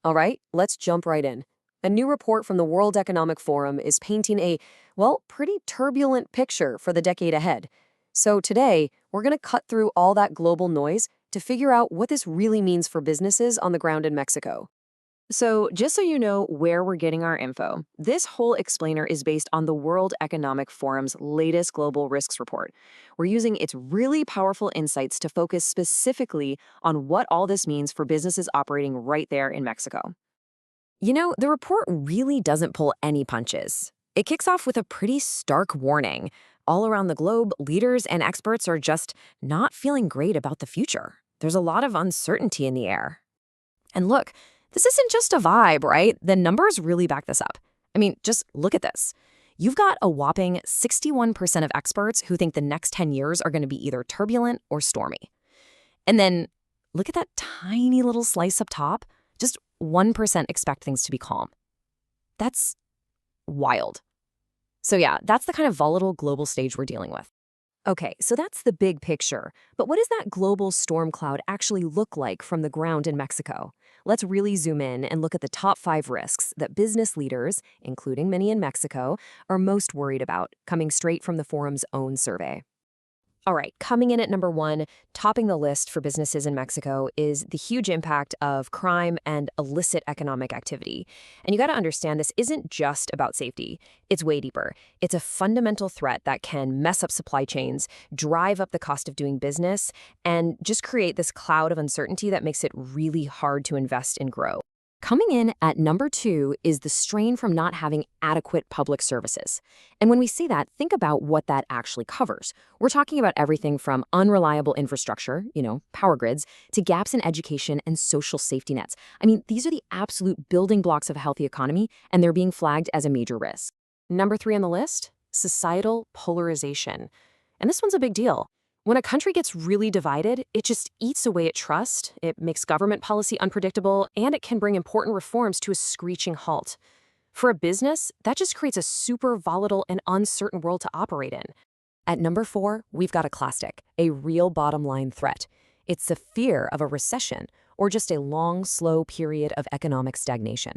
All right, let's jump right in. A new report from the World Economic Forum is painting a, well, pretty turbulent picture for the decade ahead. So today, we're going to cut through all that global noise to figure out what this really means for businesses on the ground in Mexico. So, just so you know where we're getting our info, this whole explainer is based on the World Economic Forum's latest global risks report. We're using its really powerful insights to focus specifically on what all this means for businesses operating right there in Mexico. The report really doesn't pull any punches. It kicks off with a pretty stark warning. All around the globe, leaders and experts are just not feeling great about the future. There's a lot of uncertainty in the air. And look, this isn't just a vibe, right? The numbers really back this up. I mean, just look at this. You've got a whopping 61% of experts who think the next 10 years are going to be either turbulent or stormy. And then look at that tiny little slice up top. Just 1% expect things to be calm. That's wild. So yeah, that's the kind of volatile global stage we're dealing with. Okay, so that's the big picture. But what does that global storm cloud actually look like from the ground in Mexico? Let's really zoom in and look at the top 5 risks that business leaders, including many in Mexico, are most worried about, coming straight from the forum's own survey. All right, coming in at number 1, topping the list for businesses in Mexico is the huge impact of crime and illicit economic activity. And you got to understand this isn't just about safety. It's way deeper. It's a fundamental threat that can mess up supply chains, drive up the cost of doing business, and just create this cloud of uncertainty that makes it really hard to invest and grow. Coming in at number 2 is the strain from not having adequate public services. And when we say that, think about what that actually covers. We're talking about everything from unreliable infrastructure, power grids, to gaps in education and social safety nets. I mean, these are the absolute building blocks of a healthy economy, and they're being flagged as a major risk. Number 3 on the list, societal polarization. And this one's a big deal. When a country gets really divided, it just eats away at trust, it makes government policy unpredictable, and it can bring important reforms to a screeching halt. For a business, that just creates a super volatile and uncertain world to operate in. At number 4, we've got a classic, a real bottom line threat. It's the fear of a recession or just a long, slow period of economic stagnation.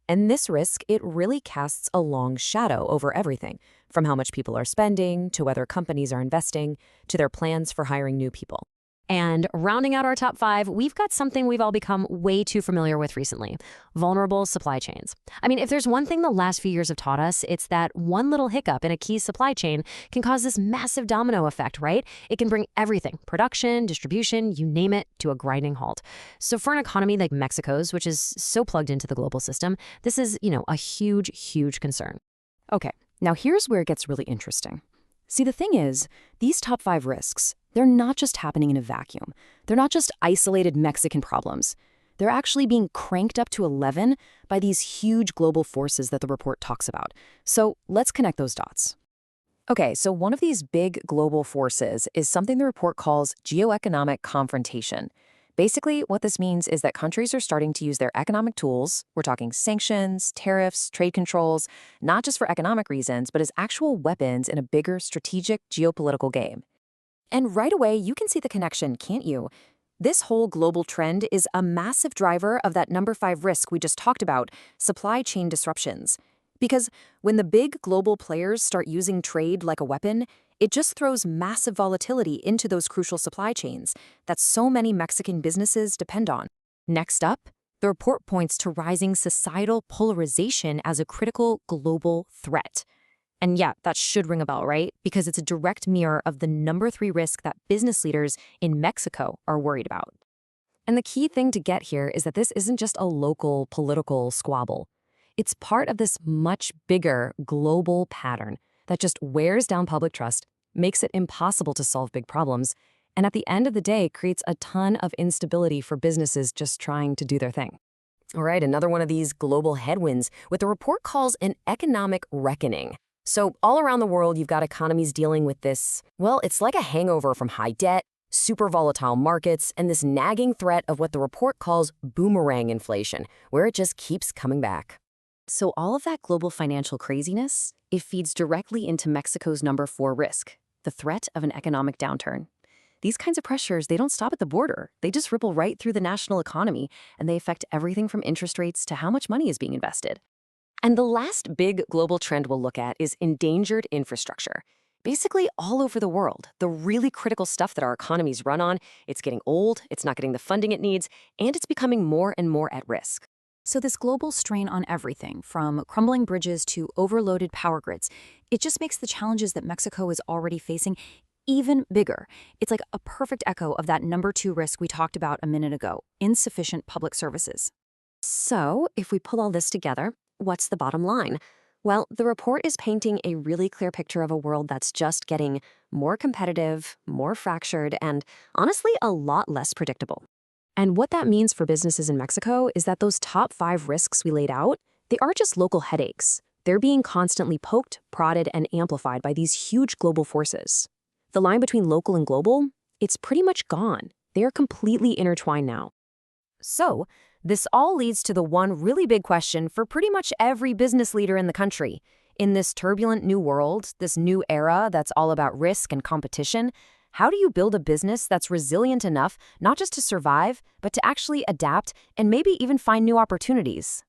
And this risk, it really casts a long shadow over everything, from how much people are spending, to whether companies are investing, to their plans for hiring new people. And rounding out our top 5, we've got something we've all become way too familiar with recently: vulnerable supply chains. I mean, if there's one thing the last few years have taught us, it's that one little hiccup in a key supply chain can cause this massive domino effect, right? It can bring everything, production, distribution, you name it, to a grinding halt. So for an economy like Mexico's, which is so plugged into the global system, this is, a huge, huge concern. Okay, now here's where it gets really interesting. See, the thing is, these top 5 risks, they're not just happening in a vacuum. They're not just isolated Mexican problems. They're actually being cranked up to 11 by these huge global forces that the report talks about. So let's connect those dots. Okay, so one of these big global forces is something the report calls geoeconomic confrontation. Basically, what this means is that countries are starting to use their economic tools, we're talking sanctions, tariffs, trade controls, not just for economic reasons, but as actual weapons in a bigger strategic geopolitical game. And right away, you can see the connection, can't you? This whole global trend is a massive driver of that number 5 risk we just talked about, supply chain disruptions. Because when the big global players start using trade like a weapon, it just throws massive volatility into those crucial supply chains that so many Mexican businesses depend on. Next up, the report points to rising societal polarization as a critical global threat. And yeah, that should ring a bell, right? Because it's a direct mirror of the number 3 risk that business leaders in Mexico are worried about. And the key thing to get here is that this isn't just a local political squabble. It's part of this much bigger global pattern that just wears down public trust, makes it impossible to solve big problems, and at the end of the day creates a ton of instability for businesses just trying to do their thing. All right, another one of these global headwinds, what the report calls an economic reckoning. So all around the world, you've got economies dealing with this, well, it's like a hangover from high debt, super volatile markets, and this nagging threat of what the report calls boomerang inflation, where it just keeps coming back. So all of that global financial craziness, it feeds directly into Mexico's number 4 risk, the threat of an economic downturn. these kinds of pressures, they don't stop at the border. They just ripple right through the national economy, and they affect everything from interest rates to how much money is being invested. And the last big global trend we'll look at is endangered infrastructure. Basically, all over the world, the really critical stuff that our economies run on, it's getting old, it's not getting the funding it needs, and it's becoming more and more at risk. So, this global strain on everything, from crumbling bridges to overloaded power grids, it just makes the challenges that Mexico is already facing even bigger. It's like a perfect echo of that number 2 risk we talked about a minute ago: insufficient public services. So, if we pull all this together, what's the bottom line? Well, the report is painting a really clear picture of a world that's just getting more competitive, more fractured, and honestly, a lot less predictable. And what that means for businesses in Mexico is that those top 5 risks we laid out, they aren't just local headaches. They're being constantly poked, prodded, and amplified by these huge global forces. The line between local and global, it's pretty much gone. They are completely intertwined now. So, this all leads to the one really big question for pretty much every business leader in the country. In this turbulent new world, this new era that's all about risk and competition, how do you build a business that's resilient enough not just to survive, but to actually adapt and maybe even find new opportunities?